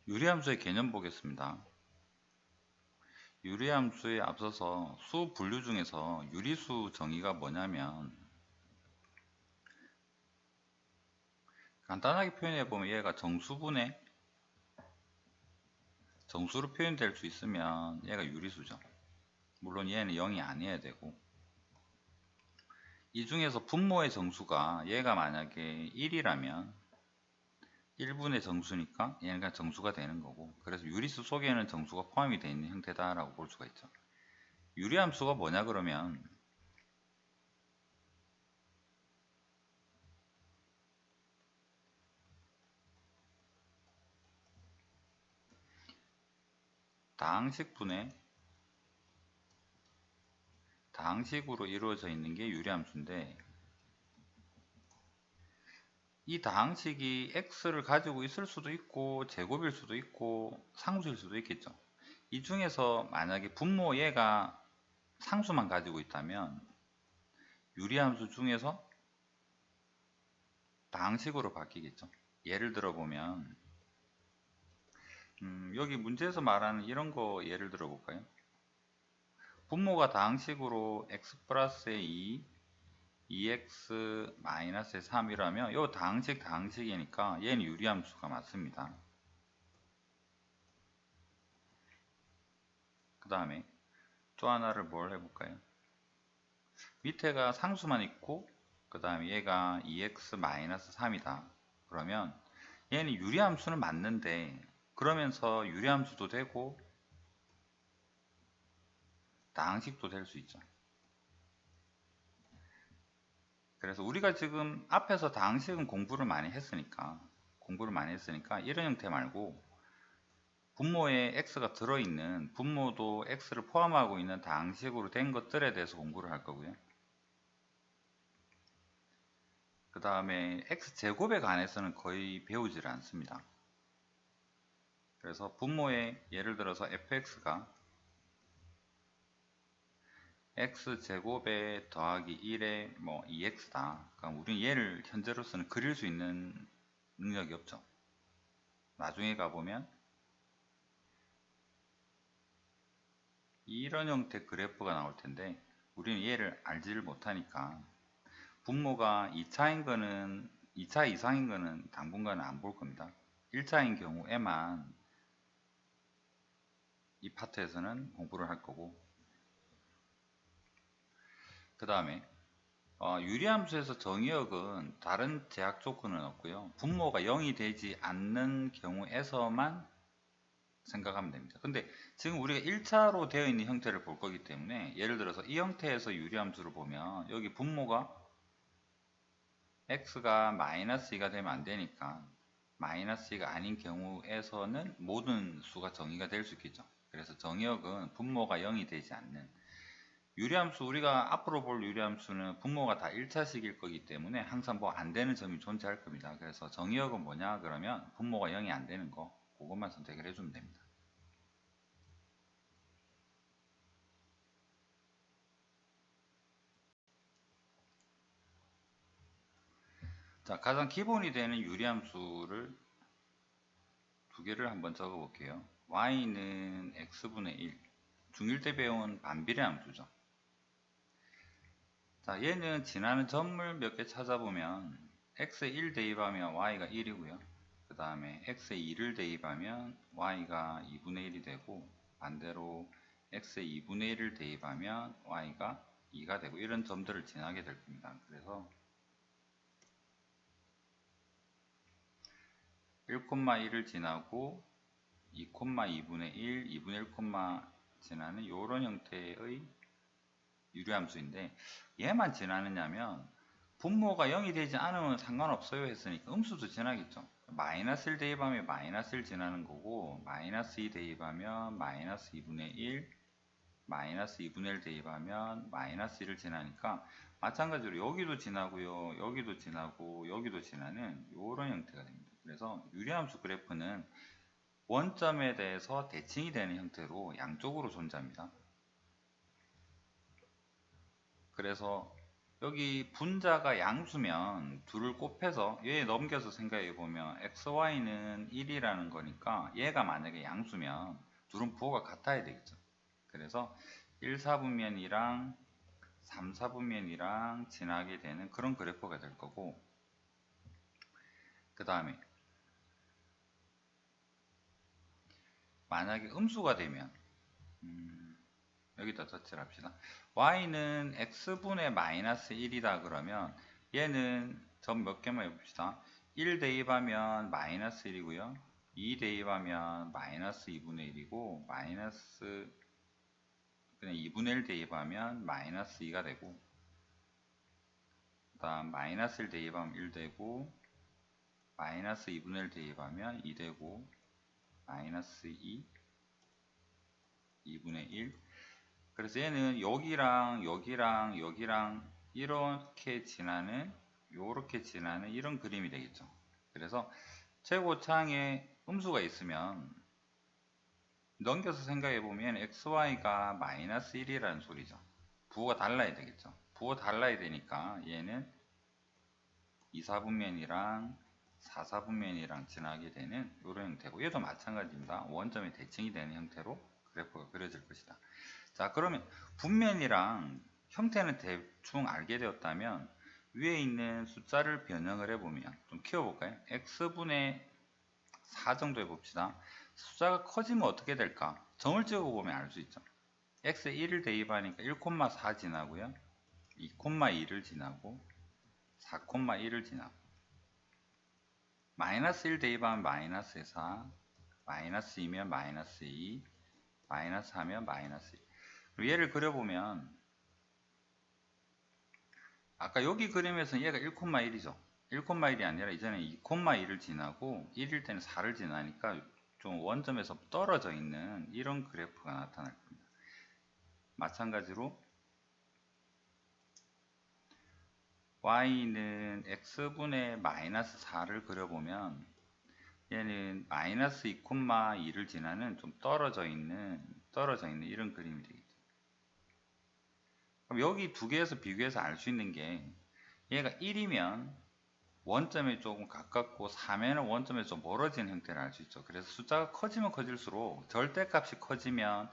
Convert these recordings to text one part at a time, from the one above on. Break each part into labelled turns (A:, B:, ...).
A: 유리함수의 개념 보겠습니다. 유리함수에 앞서서 수 분류 중에서 유리수 정의가 뭐냐면 간단하게 표현해 보면 얘가 정수분의 정수로 표현될 수 있으면 얘가 유리수죠. 물론 얘는 0이 아니어야 되고, 이 중에서 분모의 정수가 얘가 만약에 1이라면 1분의 정수니까 얘는 그냥 정수가 되는 거고, 그래서 유리수 속에는 정수가 포함이 되어 있는 형태다라고 볼 수가 있죠. 유리함수가 뭐냐 그러면 다항식으로 이루어져 있는 게 유리함수인데, 이 다항식이 x를 가지고 있을 수도 있고 제곱일 수도 있고 상수일 수도 있겠죠. 이 중에서 만약에 분모 얘가 상수만 가지고 있다면 유리함수 중에서 다항식으로 바뀌겠죠. 예를 들어 보면 여기 문제에서 말하는 이런 거 예를 들어 볼까요? 분모가 다항식으로 x 플러스의 2, 2x 마이너스의 3이라면 이 다항식이니까 얘는 유리함수가 맞습니다. 그 다음에 또 하나를 뭘 해볼까요? 밑에가 상수만 있고 그 다음에 얘가 2x-3이다. 그러면 얘는 유리함수는 맞는데 그러면서 유리함수도 되고 다항식도 될 수 있죠. 그래서 우리가 지금 앞에서 다항식은 공부를 많이 했으니까 이런 형태 말고 분모에 x가 들어있는 분모도 x를 포함하고 있는 다항식으로 된 것들에 대해서 공부를 할 거고요. 그 다음에 x제곱에 관해서는 거의 배우지를 않습니다. 그래서 분모에 예를 들어서 fx가 x제곱에 더하기 1에 뭐 2x다. 그러니까 우리는 얘를 현재로서는 그릴 수 있는 능력이 없죠. 나중에 가보면 이런 형태 그래프가 나올 텐데 우리는 얘를 알지를 못하니까 분모가 2차 이상인 거는 당분간은 안 볼 겁니다. 1차인 경우에만 이 파트에서는 공부를 할 거고, 그 다음에 유리함수에서 정의역은 다른 제약 조건은 없고요. 분모가 0이 되지 않는 경우에서만 생각하면 됩니다. 근데 지금 우리가 1차로 되어 있는 형태를 볼 거기 때문에 예를 들어서 이 형태에서 유리함수를 보면 여기 분모가 x가 마이너스 2가 되면 안 되니까 마이너스 2가 아닌 경우에서는 모든 수가 정의가 될 수 있겠죠. 그래서 정의역은 분모가 0이 되지 않는 유리함수, 우리가 앞으로 볼 유리함수는 분모가 다 1차식일 거기 때문에 항상 뭐 안 되는 점이 존재할 겁니다. 그래서 정의역은 뭐냐 그러면 분모가 0이 안 되는 거, 그것만 선택을 해주면 됩니다. 자, 가장 기본이 되는 유리함수를 두 개를 한번 적어 볼게요. y는 x분의 1, 중1 때 배운 반비례 함수죠. 자, 얘는 지나는 점을 몇 개 찾아보면 x에 1 대입하면 y가 1이고요. 그 다음에 x에 2를 대입하면 y가 2분의 1이 되고, 반대로 x에 2분의 1을 대입하면 y가 2가 되고, 이런 점들을 지나게 될 겁니다. 그래서 1,1을 지나고 2,2분의 1, 2분의 1, 지나는 이런 형태의 유리함수인데, 얘만 지나느냐면 분모가 0이 되지 않으면 상관없어요 했으니까 음수도 지나겠죠. 마이너스 1 대입하면 마이너스 1 지나는 거고, 마이너스 2 대입하면 마이너스 2분의 1, 마이너스 2분의 1 대입하면 마이너스 1을 지나니까 마찬가지로 여기도 지나고요, 여기도 지나고 여기도 지나는 이런 형태가 됩니다. 그래서 유리함수 그래프는 원점에 대해서 대칭이 되는 형태로 양쪽으로 존재합니다. 그래서 여기 분자가 양수면 둘을 곱해서 얘 넘겨서 생각해 보면 xy는 1이라는 거니까 얘가 만약에 양수면 둘은 부호가 같아야 되겠죠. 그래서 1, 4분면이랑 3, 4분면이랑 지나게 되는 그런 그래프가 될 거고, 그 다음에 만약에 음수가 되면 여기다 터치를 합시다. y는 x분의 마이너스 1이다 그러면 얘는 점 몇 개만 해봅시다. 1 대입하면 마이너스 1이고요. 2 대입하면 마이너스 2분의 1이고 마이너스 그냥 2분의 1 대입하면 마이너스 2가 되고, 그 다음 마이너스 1 대입하면 1 되고, 마이너스 2분의 1 대입하면 2 되고, 마이너스 2, 2분의 1. 그래서 얘는 여기랑 여기랑 여기랑 이렇게 지나는, 요렇게 지나는 이런 그림이 되겠죠. 그래서 최고창에 음수가 있으면 넘겨서 생각해 보면 xy가 마이너스 1이라는 소리죠. 부호가 달라야 되겠죠. 부호 달라야 되니까 얘는 2, 4분면이랑 4, 4분면이랑 지나게 되는 이런 형태고, 얘도 마찬가지입니다. 원점의 대칭이 되는 형태로 그래프가 그려질 것이다. 자, 그러면 분면이랑 형태는 대충 알게 되었다면 위에 있는 숫자를 변형을 해보면 좀 키워볼까요? x분의 4 정도 해봅시다. 숫자가 커지면 어떻게 될까? 점을 찍어보면 알 수 있죠. x에 1을 대입하니까 1,4 지나고요. 2,2를 지나고 4,1을 지나고 마이너스 1 대입하면 마이너스 4, 마이너스 2면 마이너스 2, 마이너스 4면 마이너스 1. 얘를 그려보면 아까 여기 그림에서는 얘가 1,1이죠. 1,1이 아니라 이제는 2,2를 지나고 1일 때는 4를 지나니까 좀 원점에서 떨어져 있는 이런 그래프가 나타날 겁니다. 마찬가지로 y는 x분의 마이너스 4를 그려보면 얘는 마이너스 2,2를 지나는 좀 떨어져 있는 이런 그림이 되겠죠. 그럼 여기 두 개에서 비교해서 알 수 있는 게 얘가 1이면 원점에 조금 가깝고 4면은 원점에 좀 멀어지는 형태를 알 수 있죠. 그래서 숫자가 커지면 커질수록 절대값이 커지면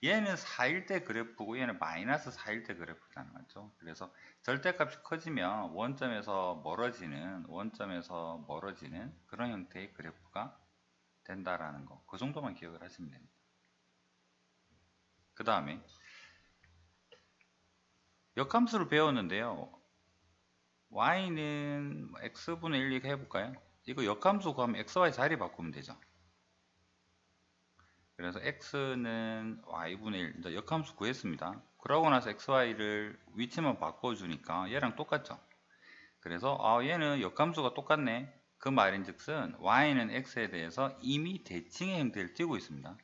A: 얘는 4일 때 그래프고 얘는 마이너스 4일 때 그래프라는 거죠. 그래서 절대값이 커지면 원점에서 멀어지는 그런 형태의 그래프가 된다라는 거. 그 정도만 기억을 하시면 됩니다. 그 다음에 역함수를 배웠는데요. y는 x분의 1 이렇게 해볼까요? 이거 역함수 구하면 xy 자리 바꾸면 되죠. 그래서 x는 y분의 1, 이제 역함수 구했습니다. 그러고 나서 xy를 위치만 바꿔주니까 얘랑 똑같죠. 그래서 얘는 역함수가 똑같네. 그 말인즉슨 y는 x에 대해서 이미 대칭의 형태를 띠고 있습니다.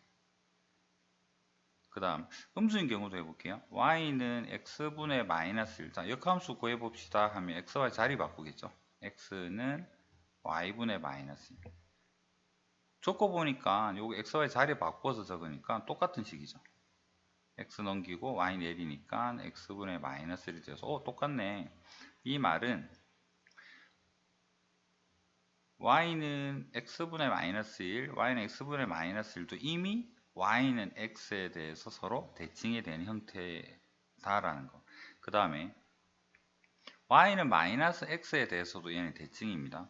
A: 그 다음 음수인 경우도 해볼게요. y는 x분의 마이너스 1. 자, 역함수 구해봅시다 하면 xy 자리 바꾸겠죠. x는 y분의 마이너스 1. 적고 보니까 요거 xy 자리 바꿔서 적으니까 똑같은 식이죠. x 넘기고 y 내리니까 x분의 마이너스 1이 돼서 똑같네. 이 말은 y는 x분의 마이너스 1, y는 x분의 마이너스 1도 이미 y는 x에 대해서 서로 대칭이 되는 형태다라는 거. 그 다음에 y는 마이너스 x에 대해서도 얘는 대칭입니다.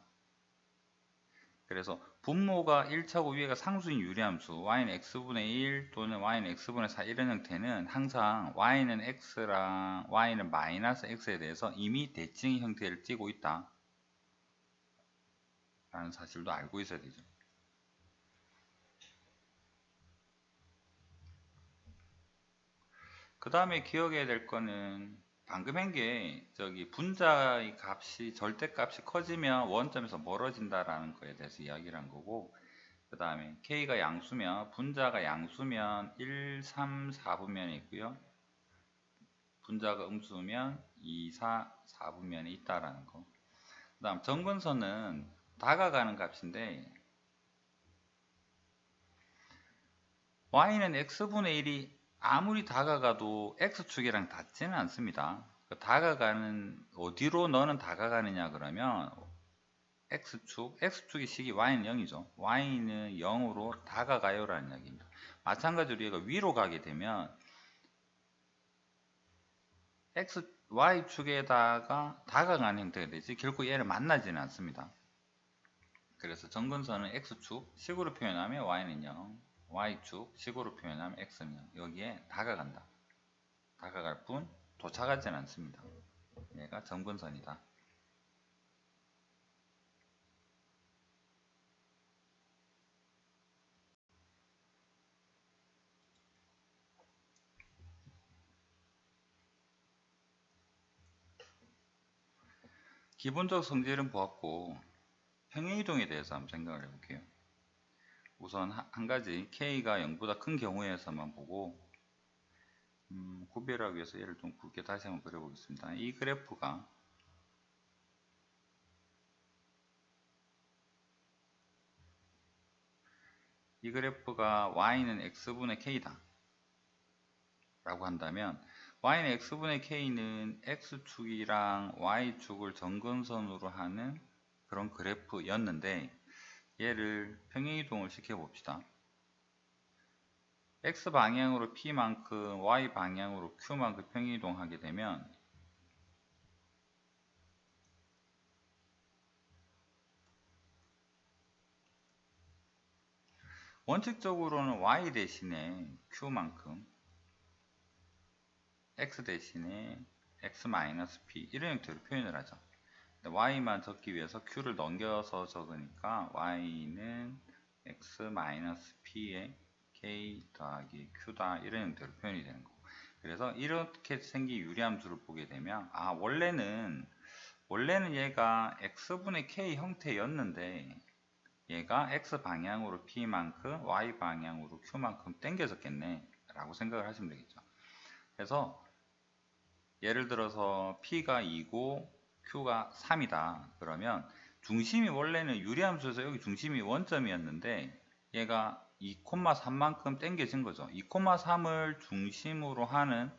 A: 그래서 분모가 1차고 위에가 상수인 유리함수 y는 x분의 1 또는 y는 x분의 4 이런 형태는 항상 y는 x랑 y는 마이너스 x에 대해서 이미 대칭 형태를 띠고 있다 라는 사실도 알고 있어야 되죠. 그 다음에 기억해야 될 거는 방금 한 게 저기 분자의 값이 절대값이 커지면 원점에서 멀어진다라는 거에 대해서 이야기를 한 거고, 그 다음에 K가 양수면 분자가 양수면 1, 3, 4분면에 있고요. 분자가 음수면 2, 4, 4분면에 있다라는 거. 그 다음 정근선은 다가가는 값인데 y는 x분의 1이 아무리 다가가도 x축이랑 닿지는 않습니다. 다가가는, 어디로 너는 다가가느냐 그러면 X축의 식이 Y는 0이죠. Y는 0으로 다가가요 라는 이야기입니다. 마찬가지로 얘가 위로 가게 되면 Y축에다가 다가가는 형태가 되지 결국 얘를 만나지는 않습니다. 그래서 정근선은 X축 식으로 표현하면 Y는 0, Y축 식으로 표현하면 X는 0. 여기에 다가간다. 다가갈 뿐 도착하지는 않습니다. 얘가 정근선이다. 기본적 성질은 보았고 평행이동에 대해서 한번 생각을 해볼게요. 우선 한 가지 K가 0보다 큰 경우에서만 보고 구별하기 위해서 얘를 좀 굵게 다시 한번 그려보겠습니다. 이 그래프가 Y는 X분의 K다 라고 한다면 Y는 X분의 K는 X축이랑 Y축을 점근선으로 하는 그런 그래프였는데 얘를 평행이동을 시켜봅시다. X방향으로 P만큼 Y방향으로 Q만큼 평행이동하게 되면 원칙적으로는 Y 대신에 Q만큼 X 대신에 X-P 이런 형태로 표현을 하죠. Y만 적기 위해서 Q를 넘겨서 적으니까 Y는 X-P에 K 더하기 Q다 이런 형태로 표현이 되는 거고, 그래서 이렇게 생긴 유리함수를 보게 되면 원래는 얘가 X분의 K 형태였는데 얘가 X 방향으로 P만큼 Y 방향으로 Q만큼 당겨졌겠네 라고 생각을 하시면 되겠죠. 그래서 예를 들어서 P가 2고 Q가 3이다 그러면 중심이 원래는 유리함수에서 여기 중심이 원점이었는데 얘가 2,3만큼 당겨진 거죠. 2,3을 중심으로 하는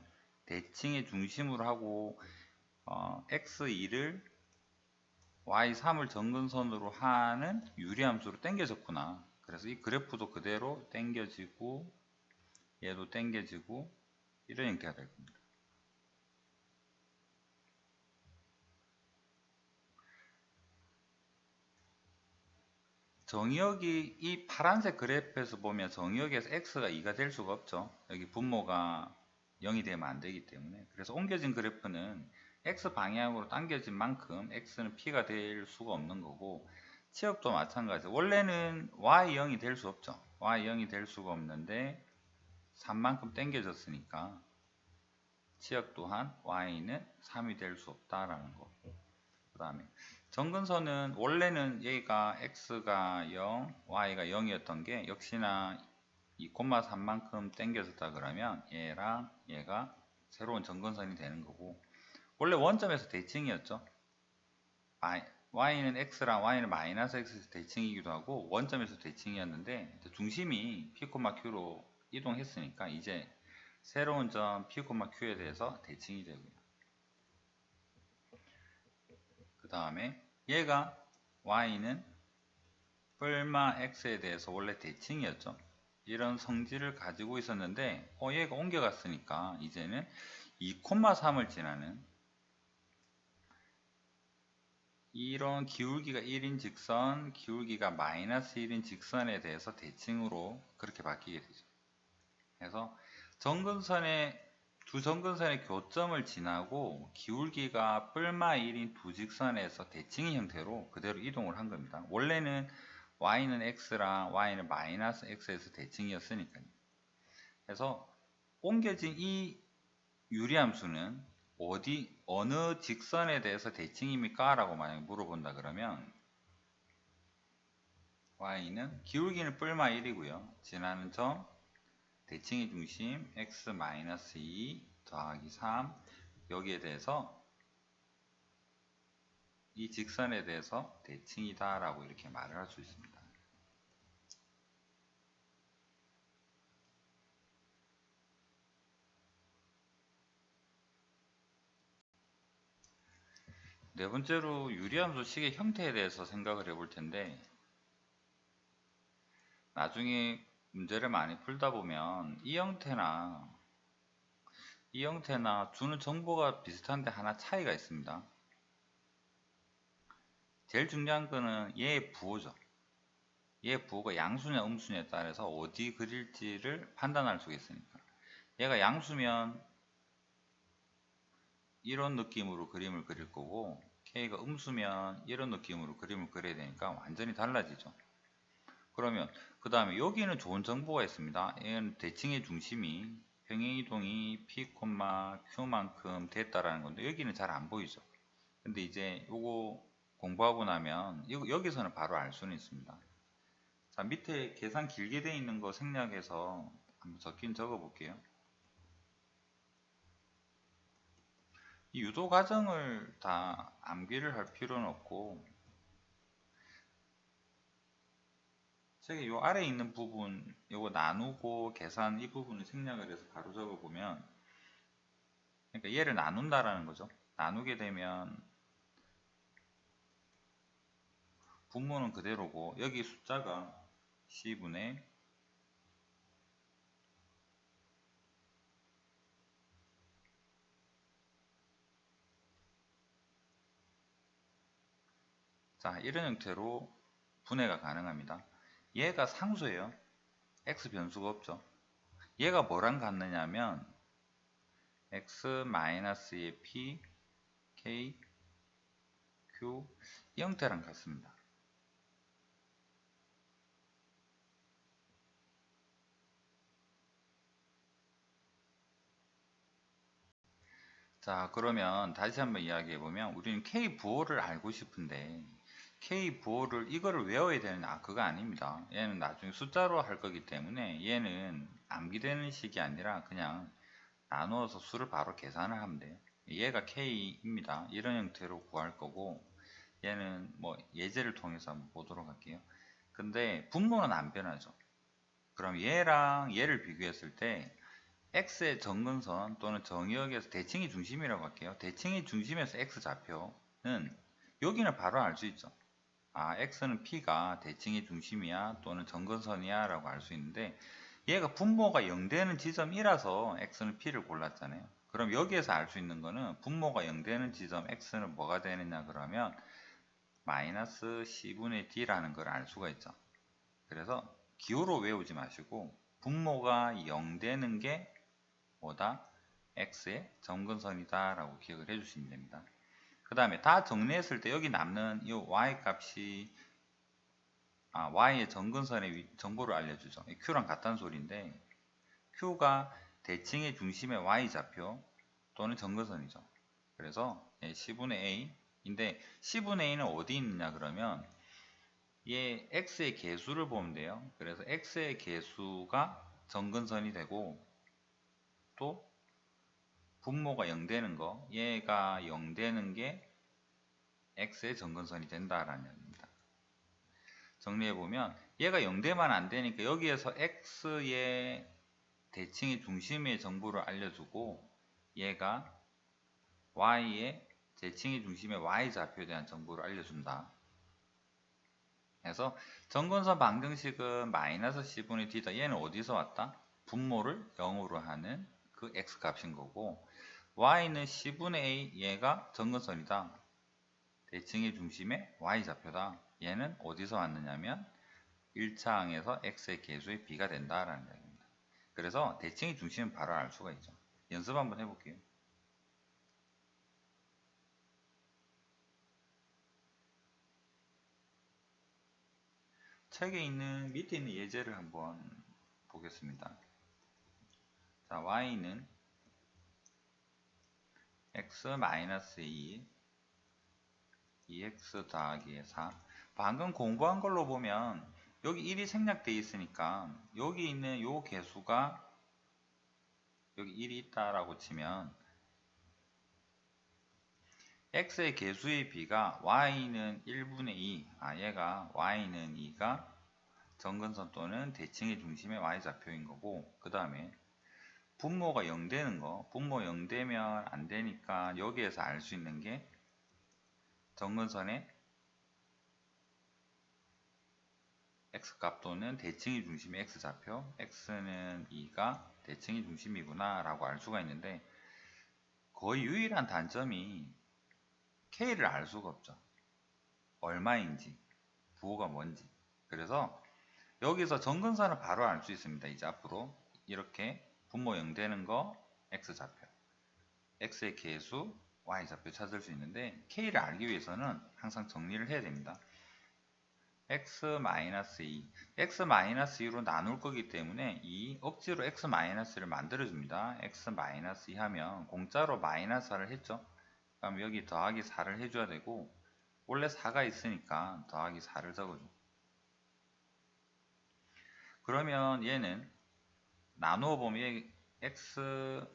A: 대칭의 중심으로 하고 X2를 Y3을 점근선으로 하는 유리함수로 당겨졌구나. 그래서 이 그래프도 그대로 당겨지고 얘도 당겨지고 이런 형태가 될 겁니다. 정의역이 이 파란색 그래프에서 보면 정의역에서 x가 2가 될 수가 없죠. 여기 분모가 0이 되면 안 되기 때문에. 그래서 옮겨진 그래프는 x 방향으로 당겨진 만큼 x는 p가 될 수가 없는 거고, 치역도 마찬가지. 원래는 y 0이 될 수 없죠. y 0이 될 수가 없는데 3만큼 당겨졌으니까 치역 또한 y는 3이 될 수 없다라는 거. 그 다음에 정근선은 원래는 얘가 x가 0, y가 0이었던 게 역시나 2,3만큼 당겨졌다 그러면 얘랑 얘가 새로운 정근선이 되는 거고, 원래 원점에서 대칭이었죠. y는 x랑 y는 마이너스 x에서 대칭이기도 하고 원점에서 대칭이었는데 중심이 p, q로 이동했으니까 이제 새로운 점 p, q에 대해서 대칭이 되고요. 그 다음에 얘가 y는 뿔마 x에 대해서 원래 대칭이었죠. 이런 성질을 가지고 있었는데 얘가 옮겨갔으니까 이제는 2,3을 지나는 이런 기울기가 1인 직선, 기울기가 마이너스 1인 직선에 대해서 대칭으로 그렇게 바뀌게 되죠. 그래서 두 정근선의 교점을 지나고 기울기가 뿔마 1인 두 직선에서 대칭의 형태로 그대로 이동을 한 겁니다. 원래는 y는 x랑 y는 마이너스 x에서 대칭이었으니까요. 그래서 옮겨진 이 유리함수는 어느 직선에 대해서 대칭입니까? 라고 만약 물어본다 그러면 y는 기울기는 뿔마 1이고요. 지나는 점 대칭의 중심 x-2 더하기 3 여기에 대해서 이 직선에 대해서 대칭이다 라고 이렇게 말을 할 수 있습니다. 네 번째로 유리함수 식의 형태에 대해서 생각을 해볼 텐데, 나중에 문제를 많이 풀다 보면 이 형태나 주는 정보가 비슷한데 하나 차이가 있습니다. 제일 중요한 거는 얘의 부호죠. 얘의 부호가 양수냐 음수냐에 따라서 어디 그릴지를 판단할 수가 있으니까. 얘가 양수면 이런 느낌으로 그림을 그릴 거고, K가 음수면 이런 느낌으로 그림을 그려야 되니까 완전히 달라지죠. 그러면 그 다음에 여기는 좋은 정보가 있습니다. 얘는 대칭의 중심이 평행이동이 P, Q만큼 됐다라는 건데 여기는 잘 안 보이죠. 근데 이제 요거 공부하고 나면 여기서는 바로 알 수는 있습니다. 자, 밑에 계산 길게 되어 있는 거 생략해서 한번 적긴 적어 볼게요. 이 유도 과정을 다 암기를 할 필요는 없고, 책에 요 아래에 있는 부분 요거 나누고 계산 이 부분을 생략을 해서 바로 적어 보면, 그러니까 얘를 나눈다라는 거죠. 나누게 되면 분모는 그대로고 여기 숫자가 C분의 자, 이런 형태로 분해가 가능합니다. 얘가 상수예요. x 변수가 없죠. 얘가 뭐랑 같느냐면 x-의 p, k, q 이 형태랑 같습니다. 자, 그러면 다시 한번 이야기해보면 우리는 k 부호를 알고 싶은데 k 부호를 이거를 외워야 되는, 그거 아닙니다. 얘는 나중에 숫자로 할 거기 때문에 얘는 암기되는 식이 아니라 그냥 나누어서 수를 바로 계산을 하면 돼요. 얘가 k입니다. 이런 형태로 구할 거고, 얘는 뭐 예제를 통해서 한번 보도록 할게요. 근데 분모는 안 변하죠. 그럼 얘랑 얘를 비교했을 때 x의 정근선 또는 정의역에서 대칭이 중심이라고 할게요. 대칭이 중심에서 x 좌표는 여기는 바로 알 수 있죠. x는 p가 대칭의 중심이야 또는 정근선이야 라고 알 수 있는데, 얘가 분모가 0 되는 지점이라서 x는 p를 골랐잖아요. 그럼 여기에서 알 수 있는 거는 분모가 0 되는 지점 x는 뭐가 되느냐 그러면 마이너스 C분의 D라는 걸 알 수가 있죠. 그래서 기호로 외우지 마시고 분모가 0 되는 게 뭐다? x의 정근선이다 라고 기억을 해주시면 됩니다. 그 다음에 다 정리했을 때 여기 남는 이 y 값이 y의 정근선의 정보를 알려주죠. q랑 같다는 소리인데 q가 대칭의 중심의 y좌표 또는 정근선이죠. 그래서 C분의 A인데 C분의 A는 어디 있느냐 그러면 얘 x의 개수를 보면 돼요. 그래서 x의 개수가 정근선이 되고 또 분모가 0 되는 거, 얘가 0 되는 게 x의 정근선이 된다라는 얘기입니다. 정리해보면 얘가 0대만 안 되니까 여기에서 x의 대칭의 중심의 정보를 알려주고 얘가 y의 대칭의 중심의 y좌표에 대한 정보를 알려준다. 그래서 정근선 방정식은 마이너스 C분의 D다. 얘는 어디서 왔다? 분모를 0으로 하는 그 x값인 거고, y는 C분의 A, 얘가 정근선이다. 대칭의 중심의 y좌표다. 얘는 어디서 왔느냐면 1차 항에서 x의 개수의 b가 된다라는 얘기입니다. 그래서 대칭의 중심은 바로 알 수가 있죠. 연습 한번 해볼게요. 책에 있는 밑에 있는 예제를 한번 보겠습니다. 자, y는 x-2 2x 더하기 4. 방금 공부한 걸로 보면 여기 1이 생략되어 있으니까 여기 있는 요 개수가 여기 1이 있다라고 치면 x의 개수의 b가 y는 1분의 2, 얘가 y는 2가 정근선 또는 대칭의 중심의 y좌표인 거고, 그 다음에 분모가 0 되는 거, 분모 0 되면 안 되니까 여기에서 알 수 있는 게 정근선의 x값 또는 대칭이 중심의 x좌표, x는 2가 대칭이 중심이구나 라고 알 수가 있는데, 거의 유일한 단점이 k를 알 수가 없죠. 얼마인지, 부호가 뭔지. 그래서 여기서 정근선을 바로 알 수 있습니다. 이제 앞으로 이렇게 분모 0 되는 거 x좌표, x의 계수 y좌표 찾을 수 있는데, k를 알기 위해서는 항상 정리를 해야 됩니다. x-2, x-2로 나눌 거기 때문에 이 억지로 x-를 만들어줍니다. x-2 하면 공짜로 마이너스4를 했죠. 그럼 여기 더하기 4를 해줘야 되고, 원래 4가 있으니까 더하기 4를 적어줘. 그러면 얘는 나누어 보면 x-2에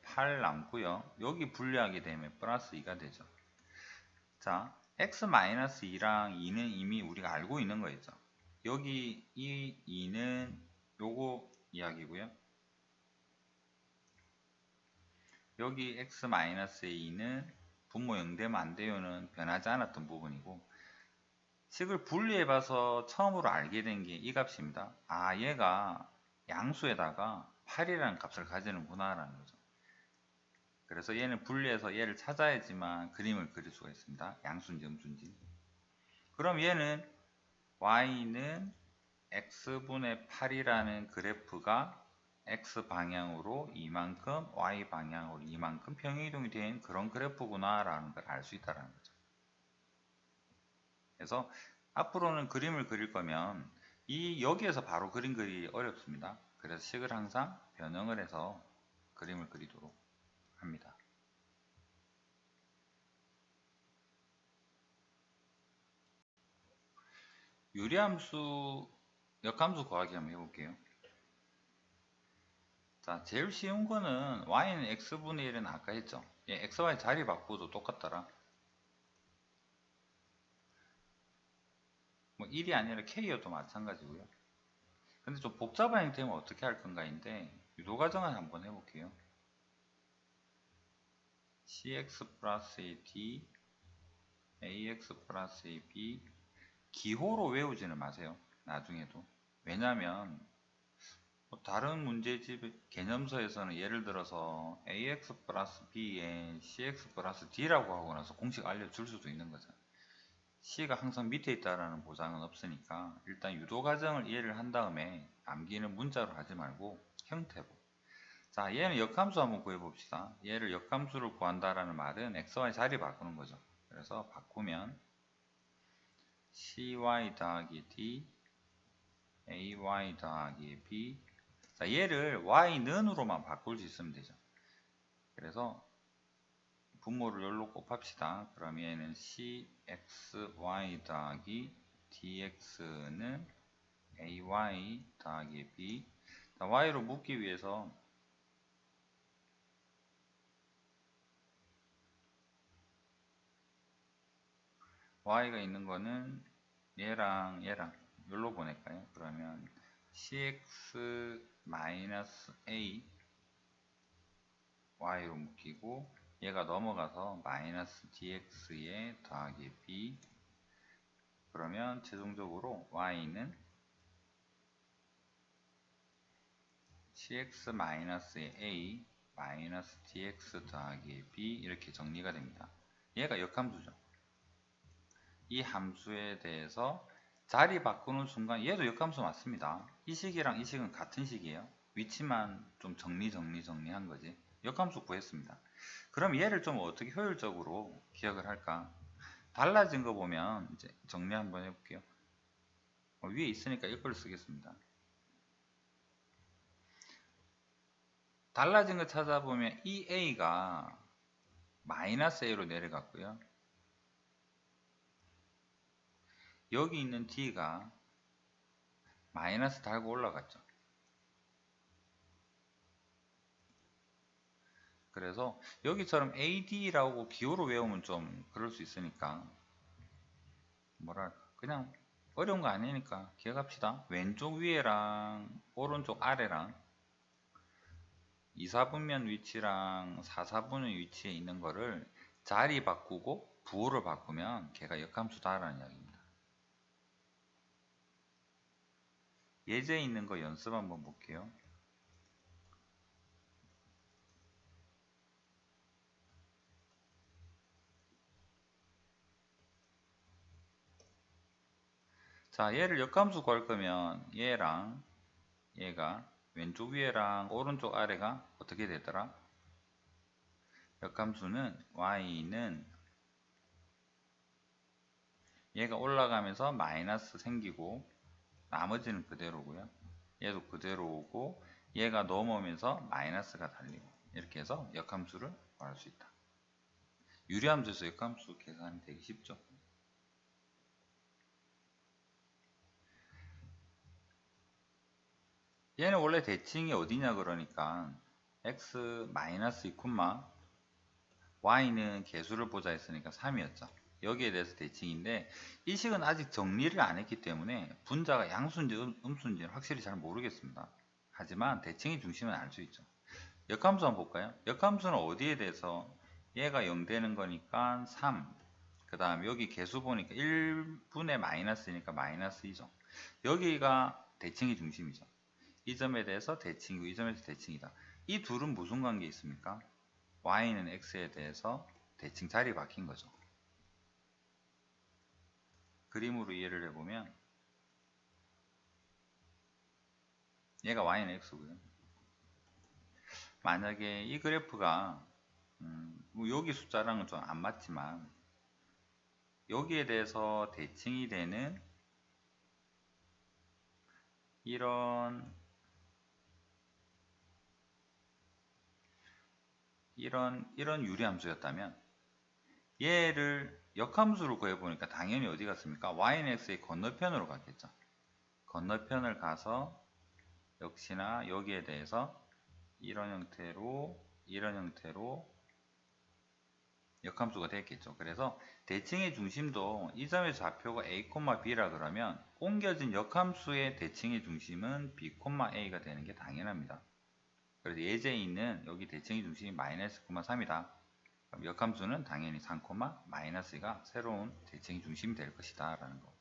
A: 8 남고요. 여기 분리하게 되면 플러스 2가 되죠. 자, x-2랑 2는 이미 우리가 알고 있는 거였죠. 여기 이 2는 요거 이야기고요. 여기 x-의 2는 분모 0 되면 안 돼요는 변하지 않았던 부분이고, 식을 분리해봐서 처음으로 알게 된 게 이 값입니다. 아, 얘가 양수에다가 8이라는 값을 가지는구나 라는 거죠. 그래서 얘는 분리해서 얘를 찾아야지만 그림을 그릴 수가 있습니다. 양수인지 음수인지. 그럼 얘는 y는 x분의 8이라는 그래프가 x 방향으로 이만큼, y 방향으로 이만큼 평행이동이 된 그런 그래프구나 라는 걸 알 수 있다는 거죠. 그래서 앞으로는 그림을 그릴 거면 여기에서 바로 그림 그리기 어렵습니다. 그래서 식을 항상 변형을 해서 그림을 그리도록 합니다. 유리함수, 역함수 구하기 한번 해볼게요. 자, 제일 쉬운 거는 y는 x분의 1은 아까 했죠. 예, xy 자리 바꾸도 똑같더라. 뭐 1이 아니라 k여도 마찬가지고요. 근데 좀 복잡한 형태면 어떻게 할 건가인데, 유도과정을 한번 해볼게요. cx 플러스 ad, ax 플러스 ab, 기호로 외우지는 마세요. 나중에도. 왜냐면 다른 문제집 개념서에서는 예를 들어서 ax 플러스 b에 cx 플러스 d라고 하고 나서 공식 알려줄 수도 있는 거죠. c가 항상 밑에 있다라는 보장은 없으니까 일단 유도 과정을 이해를 한 다음에 암기는 문자로 하지 말고 형태로. 자, 얘는 역함수 한번 구해봅시다. 얘를 역함수를 구한다라는 말은 xy 자리 바꾸는 거죠. 그래서 바꾸면 cy 더하기 d, ay 더하기 b. 자, 얘를 y는으로만 바꿀 수 있으면 되죠. 그래서 분모를 여기로 곱합시다. 그럼 얘는 cxy 더하기 dx는 ay 더하기 b. 자, y로 묶기 위해서 y가 있는 거는 얘랑 여기로 보낼까요? 그러면 cx a y로 묶이고, 얘가 넘어가서 마이너스 dx에 더하기 b. 그러면 최종적으로 y는 cx a 마이너스 dx 더하기 b 이렇게 정리가 됩니다. 얘가 역함수죠. 이 함수에 대해서 자리 바꾸는 순간 얘도 역함수 맞습니다. 이 식이랑 이 식은 같은 식이에요. 위치만 좀 정리한 거지. 역함수 구했습니다. 그럼 얘를 좀 어떻게 효율적으로 기억을 할까? 달라진 거 보면 이제 정리 한번 해볼게요. 위에 있으니까 이걸 쓰겠습니다. 달라진 거 찾아보면 이 a가 마이너스 a로 내려갔고요. 여기 있는 d가 마이너스 달고 올라갔죠. 그래서 여기처럼 ad라고 기호로 외우면 좀 그럴 수 있으니까 뭐랄까 그냥 어려운 거 아니니까 기억합시다. 왼쪽 위에랑 오른쪽 아래랑 2, 4분면 위치랑 4, 4분의 위치에 있는 거를 자리 바꾸고 부호를 바꾸면 걔가 역함수다라는 이야기입니다. 예제에 있는 거 연습 한번 볼게요. 자, 얘를 역함수 구할 거면 얘랑 얘가 왼쪽 위에랑 오른쪽 아래가 어떻게 되더라? 역함수는 y는 얘가 올라가면서 마이너스 생기고 나머지는 그대로고요. 얘도 그대로 오고 얘가 넘어오면서 마이너스가 달리고 이렇게 해서 역함수를 구할 수 있다. 유리함수에서 역함수 계산이 되기 쉽죠. 얘는 원래 대칭이 어디냐 그러니까 x 마이너스 2, y는 개수를 보자 했으니까 3이었죠. 여기에 대해서 대칭인데 이 식은 아직 정리를 안 했기 때문에 분자가 양수인지 음수인지는 확실히 잘 모르겠습니다. 하지만 대칭의 중심은 알 수 있죠. 역함수 한번 볼까요? 역함수는 어디에 대해서 얘가 0 되는 거니까 3, 그 다음 여기 개수 보니까 1분의 마이너스니까 마이너스 2죠. 여기가 대칭의 중심이죠. 이 점에 대해서 대칭이고 이 점에서 대칭이다. 이 둘은 무슨 관계 있습니까? y는 x에 대해서 대칭 자리 바뀐 거죠. 그림으로 이해를 해보면 얘가 y는 x고요. 만약에 이 그래프가 뭐 여기 숫자랑은 좀 안 맞지만 여기에 대해서 대칭이 되는 이런 유리함수였다면 얘를 역함수로 구해보니까 당연히 어디 갔습니까? y는 x의 건너편으로 갔겠죠. 건너편을 가서 역시나 여기에 대해서 이런 형태로 역함수가 되겠죠. 그래서 대칭의 중심도 이 점의 좌표가 a, b라 그러면 옮겨진 역함수의 대칭의 중심은 b, a가 되는 게 당연합니다. 그래서 예제에 있는 여기 대칭의 중심이 마이너스 3이다. 그럼 역함수는 당연히 3, 마이너스 2가 새로운 대칭의 중심이 될 것이다 라는 거.